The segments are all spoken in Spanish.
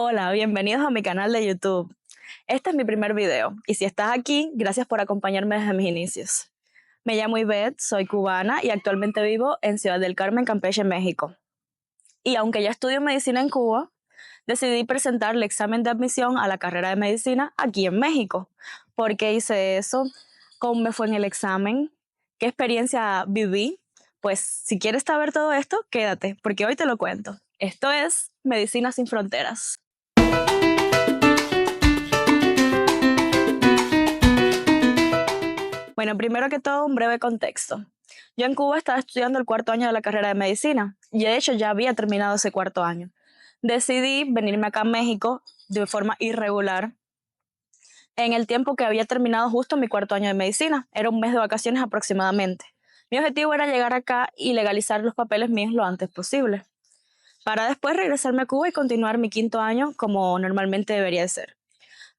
Hola, bienvenidos a mi canal de YouTube. Este es mi primer video y si estás aquí, gracias por acompañarme desde mis inicios. Me llamo Ivette, soy cubana y actualmente vivo en Ciudad del Carmen, Campeche, México. Y aunque ya estudio medicina en Cuba, decidí presentar el examen de admisión a la carrera de medicina aquí en México. ¿Por qué hice eso? ¿Cómo me fue en el examen? ¿Qué experiencia viví? Pues si quieres saber todo esto, quédate, porque hoy te lo cuento. Esto es Medicina sin Fronteras. Bueno, primero que todo, un breve contexto. Yo en Cuba estaba estudiando el cuarto año de la carrera de medicina y de hecho ya había terminado ese cuarto año. Decidí venirme acá a México de forma irregular en el tiempo que había terminado justo mi cuarto año de medicina. Era un mes de vacaciones aproximadamente. Mi objetivo era llegar acá y legalizar los papeles míos lo antes posible, para después regresarme a Cuba y continuar mi quinto año como normalmente debería de ser.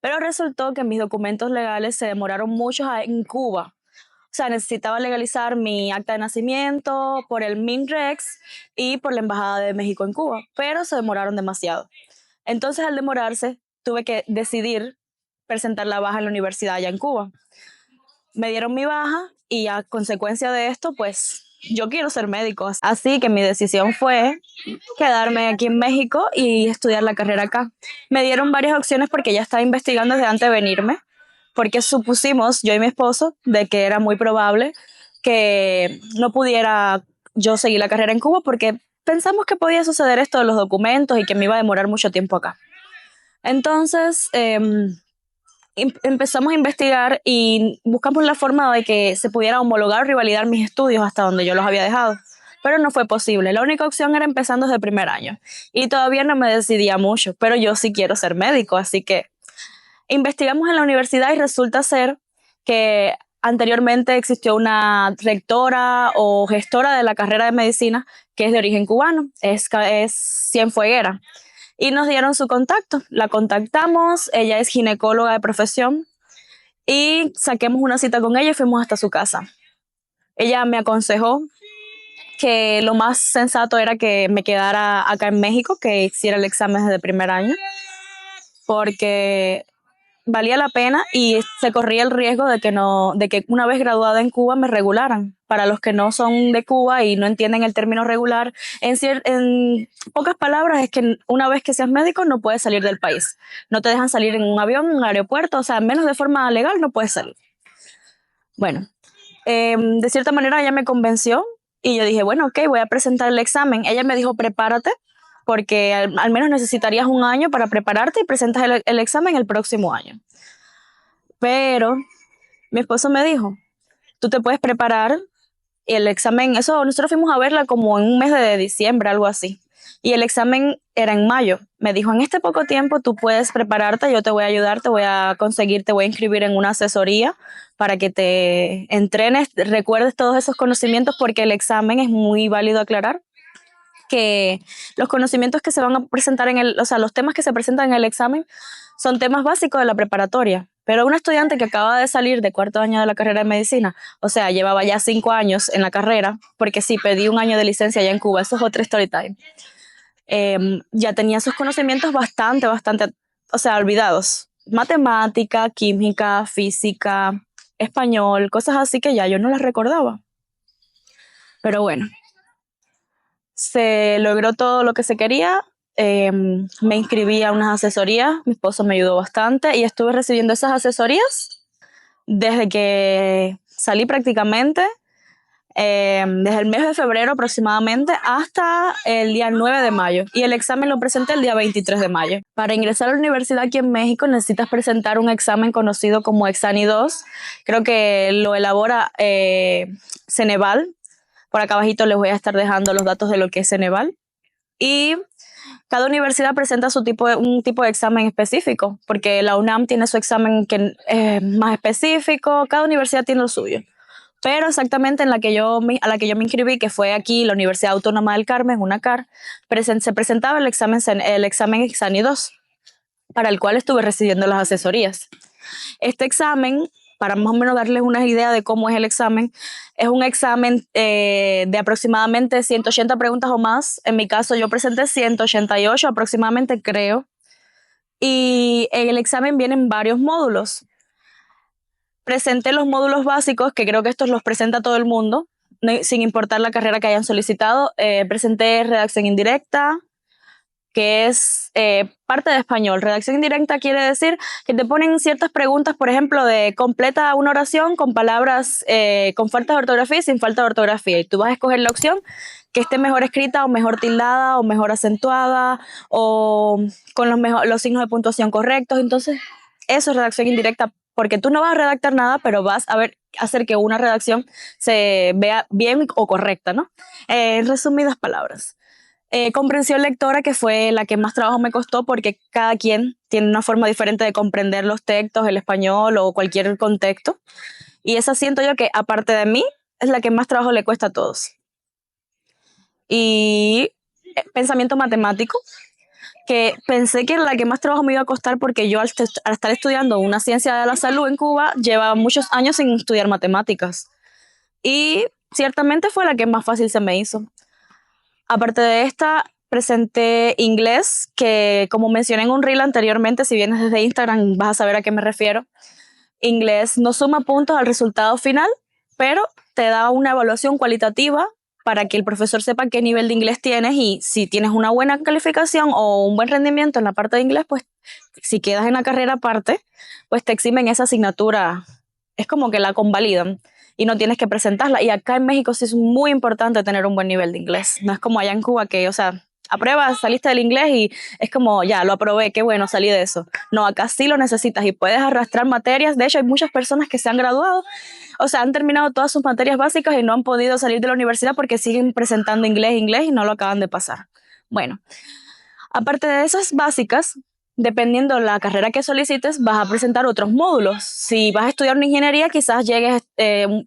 Pero resultó que mis documentos legales se demoraron mucho en Cuba. O sea, necesitaba legalizar mi acta de nacimiento por el MINREX y por la Embajada de México en Cuba, pero se demoraron demasiado. Entonces, al demorarse, tuve que decidir presentar la baja en la universidad allá en Cuba. Me dieron mi baja y a consecuencia de esto, pues yo quiero ser médico. Así que mi decisión fue quedarme aquí en México y estudiar la carrera acá. Me dieron varias opciones porque ya estaba investigando desde antes de venirme, porque supusimos, yo y mi esposo, de que era muy probable que no pudiera yo seguir la carrera en Cuba porque pensamos que podía suceder esto de los documentos y que me iba a demorar mucho tiempo acá. Entonces, empezamos a investigar y buscamos la forma de que se pudiera homologar o revalidar mis estudios hasta donde yo los había dejado. Pero no fue posible. La única opción era empezando desde el primer año. Y todavía no me decidía mucho, pero yo sí quiero ser médico, así que investigamos en la universidad y resulta ser que anteriormente existió una rectora o gestora de la carrera de medicina que es de origen cubano, es Cienfueguera. Y nos dieron su contacto. La contactamos, ella es ginecóloga de profesión y saquemos una cita con ella y fuimos hasta su casa. Ella me aconsejó que lo más sensato era que me quedara acá en México, que hiciera el examen desde primer año, porque valía la pena y se corría el riesgo de que una vez graduada en Cuba me regularan. Para los que no son de Cuba y no entienden el término regular, en pocas palabras es que una vez que seas médico no puedes salir del país. No te dejan salir en un avión, en un aeropuerto, o sea, menos de forma legal no puedes salir. Bueno, de cierta manera ella me convenció y yo dije, bueno, ok, voy a presentar el examen. Ella me dijo, prepárate, porque al menos necesitarías un año para prepararte y presentas el examen el próximo año. Pero mi esposo me dijo, tú te puedes preparar y el examen, eso nosotros fuimos a verla como en un mes de diciembre, algo así. Y el examen era en mayo. Me dijo, en este poco tiempo tú puedes prepararte, yo te voy a ayudar, te voy a conseguir, te voy a inscribir en una asesoría para que te entrenes, recuerdes todos esos conocimientos, porque el examen es muy válido aclarar que los conocimientos que se van a presentar o sea, los temas que se presentan en el examen son temas básicos de la preparatoria. Pero un estudiante que acaba de salir de cuarto año de la carrera de medicina, o sea, llevaba ya 5 años en la carrera, porque sí, pedí un año de licencia allá en Cuba, eso es otra story time. Ya tenía sus conocimientos bastante, o sea, olvidados. Matemática, química, física, español, cosas así que ya yo no las recordaba. Pero bueno, se logró todo lo que se quería. Me inscribí a unas asesorías, mi esposo me ayudó bastante y estuve recibiendo esas asesorías desde que salí prácticamente, desde el mes de febrero aproximadamente hasta el día 9 de mayo. Y el examen lo presenté el día 23 de mayo. Para ingresar a la universidad aquí en México necesitas presentar un examen conocido como Exani 2. Creo que lo elabora Ceneval. Por acá abajito les voy a estar dejando los datos de lo que es Ceneval. Y cada universidad presenta un tipo de examen específico, porque la UNAM tiene su examen que es más específico, cada universidad tiene lo suyo. Pero exactamente a la que yo me inscribí, que fue aquí, la Universidad Autónoma del Carmen, UNACAR, se presentaba el examen Exani 2, para el cual estuve recibiendo las asesorías. Este examen, para más o menos darles una idea de cómo es el examen, es un examen de aproximadamente 180 preguntas o más. En mi caso yo presenté 188 aproximadamente, creo. y en el examen vienen varios módulos. Presenté los módulos básicos, que creo que estos los presenta todo el mundo, sin importar la carrera que hayan solicitado. Presenté redacción indirecta, que es parte de español. Redacción indirecta quiere decir que te ponen ciertas preguntas, por ejemplo, de completa una oración con palabras con falta de ortografía y sin falta de ortografía. Y tú vas a escoger la opción que esté mejor escrita o mejor tildada o mejor acentuada o con los signos de puntuación correctos. Entonces, eso es redacción indirecta, porque tú no vas a redactar nada, pero vas a hacer que una redacción se vea bien o correcta, ¿no? En resumidas palabras. Comprensión lectora, que fue la que más trabajo me costó, porque cada quien tiene una forma diferente de comprender los textos, el español o cualquier contexto. Y esa siento yo que, aparte de mí, es la que más trabajo le cuesta a todos. Y pensamiento matemático, que pensé que era la que más trabajo me iba a costar, porque yo al estar estudiando una ciencia de la salud en Cuba, llevaba muchos años sin estudiar matemáticas. Y ciertamente fue la que más fácil se me hizo. Aparte de esta, presenté inglés, que como mencioné en un reel anteriormente, si vienes desde Instagram vas a saber a qué me refiero. Inglés no suma puntos al resultado final, pero te da una evaluación cualitativa para que el profesor sepa qué nivel de inglés tienes, y si tienes una buena calificación o un buen rendimiento en la parte de inglés, pues si quedas en la carrera aparte, pues te eximen esa asignatura. Es como que la convalidan y no tienes que presentarla. Y acá en México sí es muy importante tener un buen nivel de inglés. No es como allá en Cuba que, o sea, apruebas, saliste del inglés y es como, ya, lo aprobé, qué bueno, salí de eso. No, acá sí lo necesitas y puedes arrastrar materias. De hecho, hay muchas personas que se han graduado, o sea, han terminado todas sus materias básicas y no han podido salir de la universidad porque siguen presentando inglés y no lo acaban de pasar. Bueno, aparte de esas básicas, dependiendo de la carrera que solicites, vas a presentar otros módulos. Si vas a estudiar una ingeniería, quizás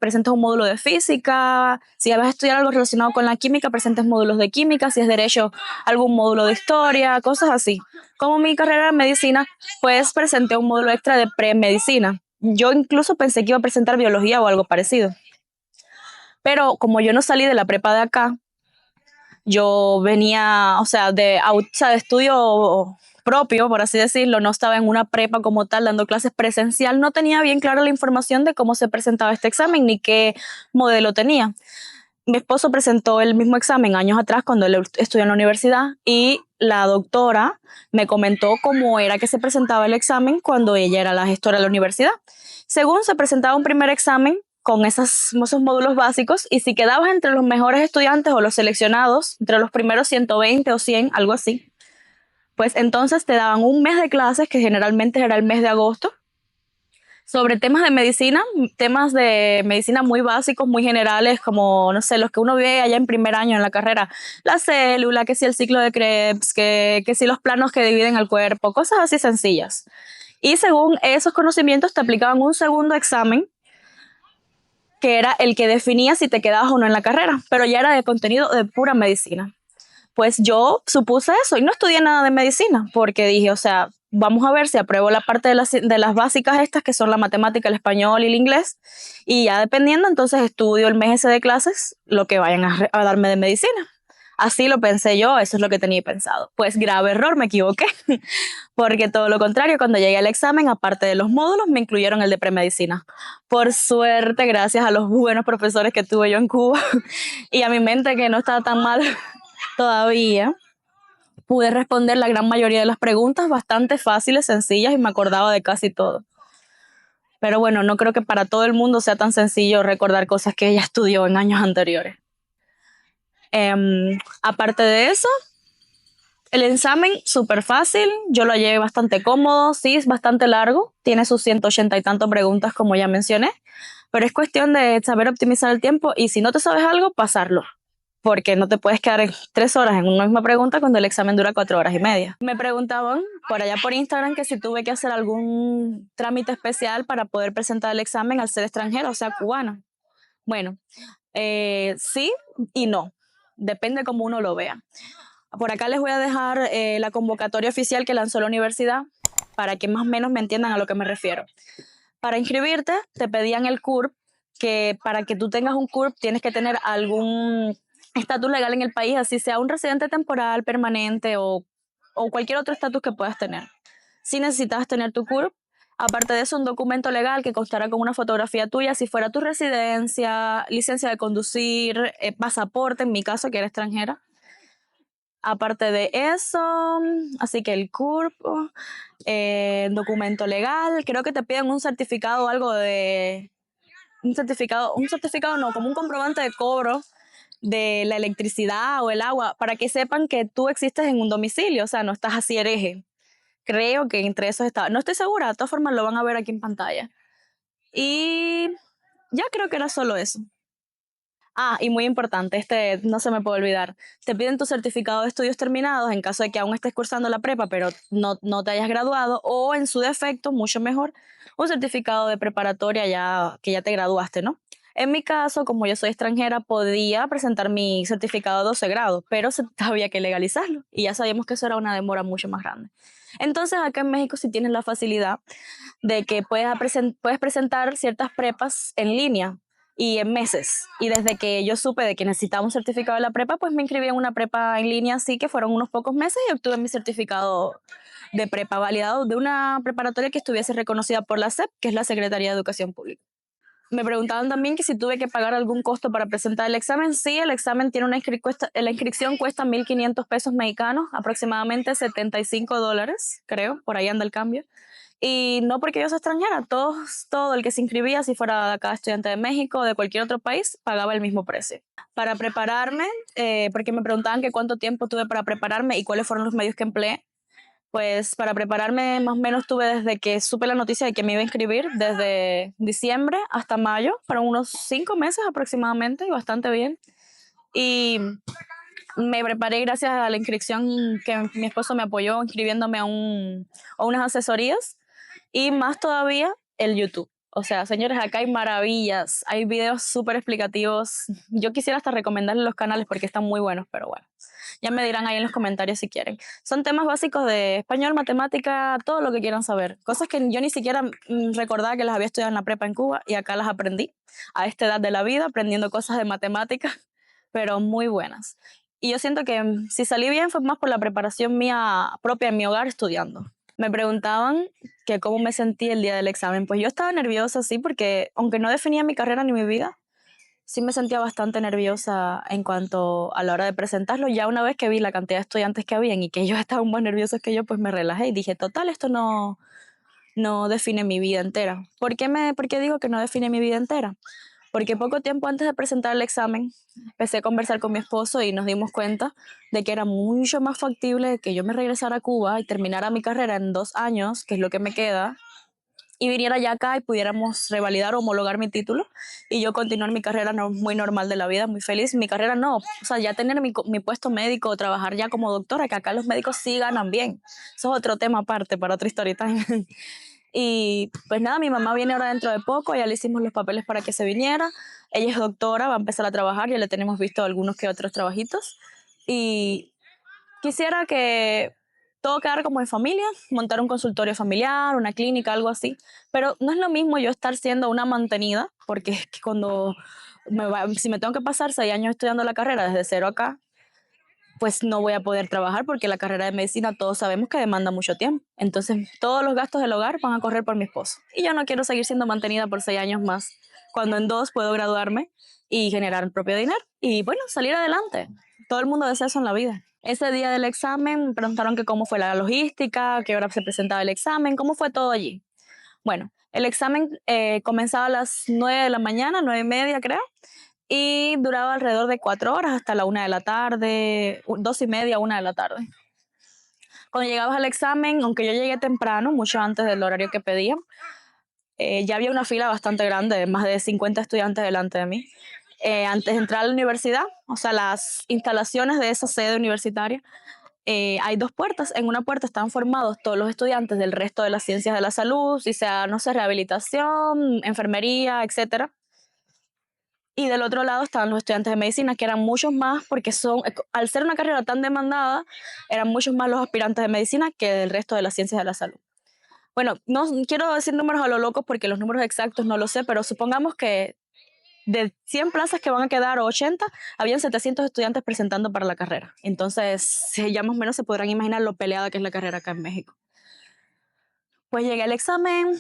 presentes un módulo de física. Si vas a estudiar algo relacionado con la química, presentes módulos de química. Si es derecho, algún módulo de historia, cosas así. Como mi carrera de medicina, pues presenté un módulo extra de premedicina. Yo incluso pensé que iba a presentar biología o algo parecido. Pero como yo no salí de la prepa de acá, yo venía, o sea, de estudio propio, por así decirlo, no estaba en una prepa como tal dando clases presencial, no tenía bien clara la información de cómo se presentaba este examen ni qué modelo tenía. Mi esposo presentó el mismo examen años atrás cuando él estudió en la universidad, y la doctora me comentó cómo era que se presentaba el examen cuando ella era la gestora de la universidad. Según, se presentaba un primer examen con esos módulos básicos, y si quedabas entre los mejores estudiantes o los seleccionados, entre los primeros 120 o 100, algo así, pues entonces te daban un mes de clases, que generalmente era el mes de agosto, sobre temas de medicina muy básicos, muy generales, como, no sé, los que uno ve allá en primer año en la carrera, la célula, que si el ciclo de Krebs, que si los planos que dividen el cuerpo, cosas así sencillas. Y según esos conocimientos te aplicaban un segundo examen, que era el que definía si te quedabas o no en la carrera, pero ya era de contenido de pura medicina. Pues yo supuse eso y no estudié nada de medicina, porque dije, o sea, vamos a ver si apruebo la parte de las básicas estas, que son la matemática, el español y el inglés, y ya dependiendo, entonces estudio el mes ese de clases, lo que vayan a darme de medicina. Así lo pensé yo, eso es lo que tenía pensado. Pues grave error, me equivoqué, porque todo lo contrario, cuando llegué al examen, aparte de los módulos, me incluyeron el de premedicina. Por suerte, gracias a los buenos profesores que tuve yo en Cuba y a mi mente, que no estaba tan mal todavía, pude responder la gran mayoría de las preguntas bastante fáciles, sencillas, y me acordaba de casi todo. Pero bueno, no creo que para todo el mundo sea tan sencillo recordar cosas que ella estudió en años anteriores. Aparte de eso, el examen súper fácil, yo lo llevé bastante cómodo, sí, es bastante largo, tiene sus 180 y tantas preguntas, como ya mencioné, pero es cuestión de saber optimizar el tiempo, y si no te sabes algo, pasarlo, porque no te puedes quedar en 3 horas en una misma pregunta cuando el examen dura 4 horas y media. Me preguntaban por allá por Instagram que si tuve que hacer algún trámite especial para poder presentar el examen al ser extranjera, o sea, cubana. Bueno, sí y no, depende cómo uno lo vea. Por acá les voy a dejar la convocatoria oficial que lanzó la universidad, para que más o menos me entiendan a lo que me refiero. Para inscribirte te pedían el CURP, que para que tú tengas un CURP tienes que tener algún estatus legal en el país, así sea un residente temporal, permanente o cualquier otro estatus que puedas tener. Sí necesitas tener tu CURP. Aparte de eso, un documento legal que constará con una fotografía tuya, si fuera tu residencia, licencia de conducir, pasaporte, en mi caso, que era extranjera. Aparte de eso, así que el CURP, documento legal, creo que te piden un certificado o algo de... un certificado no, como un comprobante de cobro de la electricidad o el agua, para que sepan que tú existes en un domicilio, o sea, no estás así hereje. Creo que entre esos está, no estoy segura, de todas formas lo van a ver aquí en pantalla. Y ya creo que era solo eso. Ah, y muy importante, este no se me puede olvidar. Te piden tu certificado de estudios terminados en caso de que aún estés cursando la prepa, pero no te hayas graduado, o en su defecto, mucho mejor, un certificado de preparatoria ya que ya te graduaste, ¿no? En mi caso, como yo soy extranjera, podía presentar mi certificado de 12 grado, pero había que legalizarlo y ya sabíamos que eso era una demora mucho más grande. Entonces, acá en México sí tienes la facilidad de que puedes presentar ciertas prepas en línea y en meses. Y desde que yo supe de que necesitaba un certificado de la prepa, pues me inscribí en una prepa en línea, así que fueron unos pocos meses y obtuve mi certificado de prepa validado de una preparatoria que estuviese reconocida por la SEP, que es la Secretaría de Educación Pública. Me preguntaban también que si tuve que pagar algún costo para presentar el examen. Sí, el examen tiene la inscripción cuesta 1,500 pesos mexicanos, aproximadamente $75, creo, por ahí anda el cambio. Y no porque yo soy extranjera, todo el que se inscribía, si fuera de acá estudiante de México o de cualquier otro país, pagaba el mismo precio. Para prepararme, porque me preguntaban que cuánto tiempo tuve para prepararme y cuáles fueron los medios que empleé, pues para prepararme más o menos tuve desde que supe la noticia de que me iba a inscribir, desde diciembre hasta mayo, fueron unos 5 meses aproximadamente y bastante bien. Y me preparé gracias a la inscripción que mi esposo me apoyó inscribiéndome a unas asesorías y más todavía el YouTube. O sea, señores, acá hay maravillas, hay videos súper explicativos. Yo quisiera hasta recomendarles los canales porque están muy buenos, pero bueno, ya me dirán ahí en los comentarios si quieren. Son temas básicos de español, matemática, todo lo que quieran saber. Cosas que yo ni siquiera recordaba que las había estudiado en la prepa en Cuba y acá las aprendí a esta edad de la vida, aprendiendo cosas de matemática, pero muy buenas. Y yo siento que si salí bien fue más por la preparación mía propia en mi hogar estudiando. Me preguntaban que cómo me sentí el día del examen. Pues yo estaba nerviosa, sí, porque aunque no definía mi carrera ni mi vida, sí me sentía bastante nerviosa en cuanto a la hora de presentarlo. Ya una vez que vi la cantidad de estudiantes que habían y que ellos estaban más nerviosos que yo, pues me relajé y dije, total, esto no define mi vida entera. ¿Por qué digo que no define mi vida entera? Porque poco tiempo antes de presentar el examen, empecé a conversar con mi esposo y nos dimos cuenta de que era mucho más factible que yo me regresara a Cuba y terminara mi carrera en 2 años, que es lo que me queda, y viniera ya acá y pudiéramos revalidar o homologar mi título y yo continuar mi carrera muy normal de la vida, muy feliz. Mi carrera no, o sea, ya tener mi puesto médico, trabajar ya como doctora, que acá los médicos sí ganan bien. Eso es otro tema aparte para otra story time. Y pues nada, mi mamá viene ahora dentro de poco, ya le hicimos los papeles para que se viniera. Ella es doctora, va a empezar a trabajar, ya le tenemos visto algunos que otros trabajitos. Y quisiera que todo quedara como en familia, montar un consultorio familiar, una clínica, algo así. Pero no es lo mismo yo estar siendo una mantenida, porque es que cuando si me tengo que pasar 6 años estudiando la carrera desde cero acá, pues no voy a poder trabajar porque la carrera de medicina todos sabemos que demanda mucho tiempo. Entonces todos los gastos del hogar van a correr por mi esposo. Y yo no quiero seguir siendo mantenida por 6 años más, cuando en 2 puedo graduarme y generar el propio dinero. Y bueno, salir adelante. Todo el mundo desea eso en la vida. Ese día del examen me preguntaron que cómo fue la logística, a qué hora se presentaba el examen, cómo fue todo allí. Bueno, el examen comenzaba a las 9 de la mañana, 9:30 creo, y duraba alrededor de 4 horas hasta la 1 de la tarde, 2:30, 1 de la tarde. Cuando llegabas al examen, aunque yo llegué temprano, mucho antes del horario que pedían, ya había una fila bastante grande, más de 50 estudiantes delante de mí. Antes de entrar a la universidad, o sea, las instalaciones de esa sede universitaria, hay dos puertas. En una puerta están formados todos los estudiantes del resto de las ciencias de la salud, si sea, no sé, rehabilitación, enfermería, etcétera. Y del otro lado estaban los estudiantes de medicina, que eran muchos más, porque al ser una carrera tan demandada, eran muchos más los aspirantes de medicina que del resto de las ciencias de la salud. Bueno, no quiero decir números a lo locos porque los números exactos no lo sé, pero supongamos que de 100 plazas que van a quedar, o 80, habían 700 estudiantes presentando para la carrera. Entonces, ya más o menos se podrán imaginar lo peleada que es la carrera acá en México. Pues llegué al examen,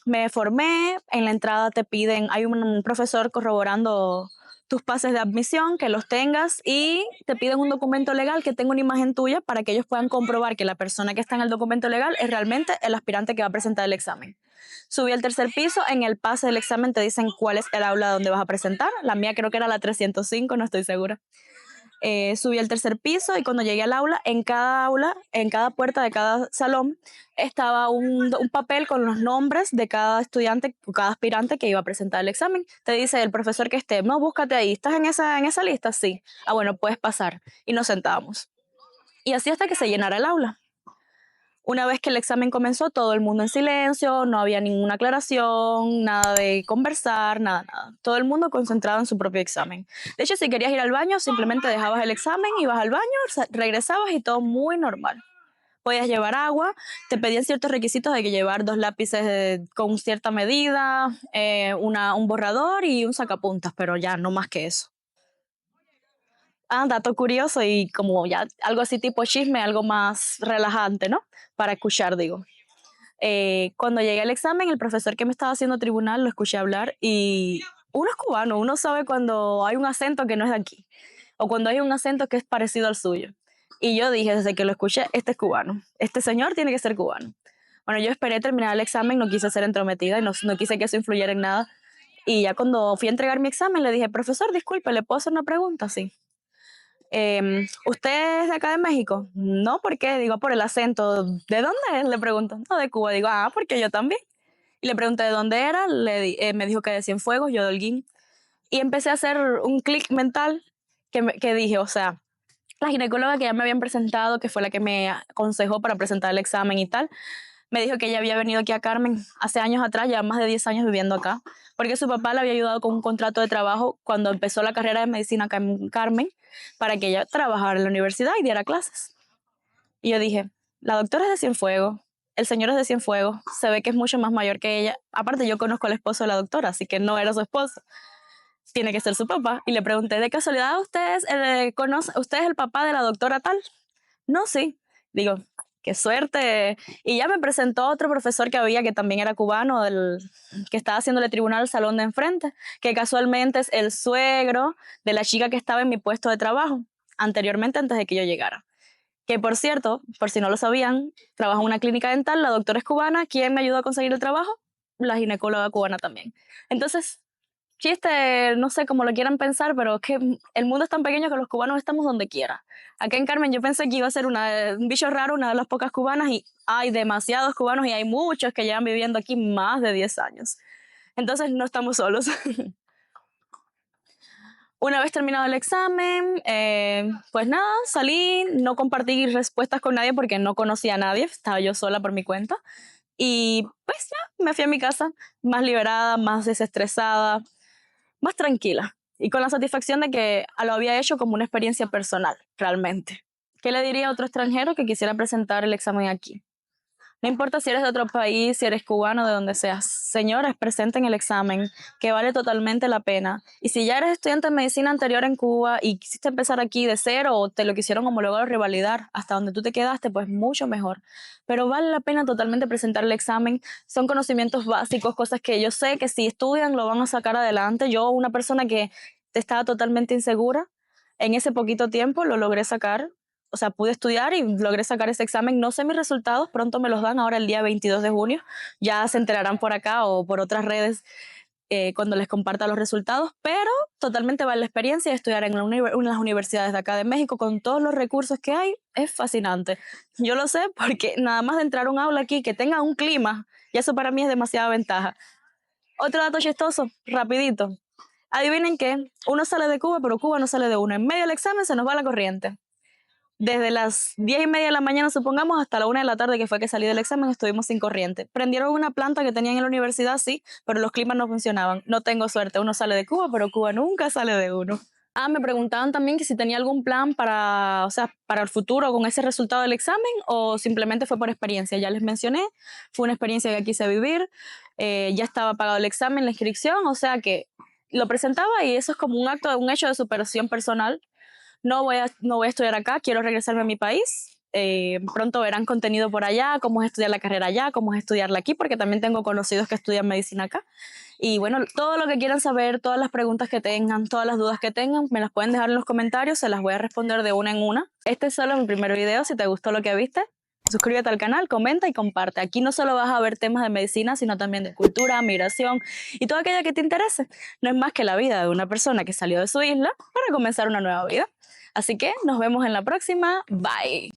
me formé, en la entrada te piden, hay un profesor corroborando tus pases de admisión, que los tengas y te piden un documento legal que tenga una imagen tuya para que ellos puedan comprobar que la persona que está en el documento legal es realmente el aspirante que va a presentar el examen. Subí al tercer piso, en el pase del examen te dicen cuál es el aula donde vas a presentar, la mía creo que era la 305, no estoy segura. Subí al tercer piso y cuando llegué al aula, en cada puerta de cada salón, estaba un papel con los nombres de cada estudiante o cada aspirante que iba a presentar el examen. Te dice el profesor que esté, no, búscate ahí, ¿estás en esa lista? Sí. Ah, bueno, puedes pasar. Y nos sentábamos. Y así hasta que se llenara el aula. Una vez que el examen comenzó, todo el mundo en silencio, no había ninguna aclaración, nada de conversar, nada, nada. Todo el mundo concentrado en su propio examen. De hecho, si querías ir al baño, simplemente dejabas el examen, ibas al baño, regresabas y todo muy normal. Podías llevar agua, te pedían ciertos requisitos de que llevar 2 lápices con cierta medida, un borrador y un sacapuntas, pero ya no más que eso. Ah, dato curioso y como ya algo así tipo chisme, algo más relajante, ¿no? Para escuchar, digo. Cuando llegué al examen, el profesor que me estaba haciendo tribunal lo escuché hablar y uno es cubano, uno sabe cuando hay un acento que no es de aquí o cuando hay un acento que es parecido al suyo. Y yo dije, desde que lo escuché, este es cubano, este señor tiene que ser cubano. Bueno, yo esperé terminar el examen, no quise ser entrometida y no quise que eso influyera en nada. Y ya cuando fui a entregar mi examen, le dije, profesor, disculpe, ¿le puedo hacer una pregunta? Sí. ¿Usted es de acá de México? No, ¿por qué? Digo, por el acento. ¿De dónde es? Le pregunto. No, de Cuba. Digo, ah, porque yo también. Y le pregunté de dónde era, me dijo que de Cienfuegos, yo de Holguín. Y empecé a hacer un clic mental que dije, o sea, la ginecóloga que ya me habían presentado, que fue la que me aconsejó para presentar el examen y tal, me dijo que ella había venido aquí a Carmen hace años atrás, ya más de 10 años viviendo acá, porque su papá le había ayudado con un contrato de trabajo cuando empezó la carrera de medicina acá en Carmen, para que ella trabajara en la universidad y diera clases. Y yo dije, la doctora es de Cienfuegos, el señor es de Cienfuegos, se ve que es mucho más mayor que ella. Aparte, yo conozco al esposo de la doctora, así que no era su esposo, tiene que ser su papá. Y le pregunté, ¿de casualidad usted es el papá de la doctora tal? No, sí. Digo, qué suerte. Y ya me presentó otro profesor que había, que también era cubano, que estaba haciéndole tribunal al salón de enfrente, que casualmente es el suegro de la chica que estaba en mi puesto de trabajo, anteriormente, antes de que yo llegara. Que por cierto, por si no lo sabían, trabajo en una clínica dental, la doctora es cubana, ¿quién me ayudó a conseguir el trabajo? La ginecóloga cubana también. Entonces, chiste, no sé cómo lo quieran pensar, pero es que el mundo es tan pequeño que los cubanos estamos donde quiera. Acá en Carmen yo pensé que iba a ser un bicho raro, una de las pocas cubanas, y hay demasiados cubanos y hay muchos que llevan viviendo aquí más de 10 años. Entonces no estamos solos. Una vez terminado el examen, pues nada, salí, no compartí respuestas con nadie porque no conocía a nadie, estaba yo sola por mi cuenta. Y pues ya, me fui a mi casa, más liberada, más desestresada, más tranquila y con la satisfacción de que lo había hecho como una experiencia personal, realmente. ¿Qué le diría a otro extranjero que quisiera presentar el examen aquí? No importa si eres de otro país, si eres cubano, de donde seas. Señores, presenten el examen, que vale totalmente la pena. Y si ya eres estudiante de medicina anterior en Cuba y quisiste empezar aquí de cero o te lo quisieron homologar o revalidar hasta donde tú te quedaste, pues mucho mejor. Pero vale la pena totalmente presentar el examen. Son conocimientos básicos, cosas que yo sé que si estudian lo van a sacar adelante. Yo, una persona que estaba totalmente insegura, en ese poquito tiempo lo logré sacar, o sea, pude estudiar y logré sacar ese examen. No sé mis resultados, pronto me los dan ahora el día 22 de junio. Ya se enterarán por acá o por otras redes cuando les comparta los resultados, pero totalmente vale la experiencia de estudiar en una de las universidades de acá de México con todos los recursos que hay. Es fascinante. Yo lo sé porque nada más de entrar a un aula aquí que tenga un clima, y eso para mí es demasiada ventaja. Otro dato chistoso, rapidito. Adivinen qué, uno sale de Cuba, pero Cuba no sale de uno. En medio del examen se nos va la corriente. Desde las 10:30 de la mañana, supongamos, hasta la 1 de la tarde, que fue que salí del examen, estuvimos sin corriente. Prendieron una planta que tenían en la universidad, sí, pero los climas no funcionaban. No tengo suerte, uno sale de Cuba, pero Cuba nunca sale de uno. Ah, me preguntaban también que si tenía algún plan para, o sea, para el futuro con ese resultado del examen o simplemente fue por experiencia. Ya les mencioné, fue una experiencia que quise vivir, ya estaba pagado el examen, la inscripción, o sea que lo presentaba y eso es como un hecho de superación personal. No voy a estudiar acá, quiero regresarme a mi país Pronto verán contenido por allá, cómo es estudiar la carrera allá, cómo es estudiarla aquí, porque también tengo conocidos que estudian medicina acá. Y bueno, todo lo que quieran saber, todas las preguntas que tengan, todas las dudas que tengan, me las pueden dejar en los comentarios, se las voy a responder de una en una. Este es solo mi primer video, si te gustó lo que viste, suscríbete al canal, comenta y comparte. Aquí no solo vas a ver temas de medicina, sino también de cultura, migración y todo aquello que te interese. No es más que la vida de una persona que salió de su isla para comenzar una nueva vida. Así que nos vemos en la próxima. Bye.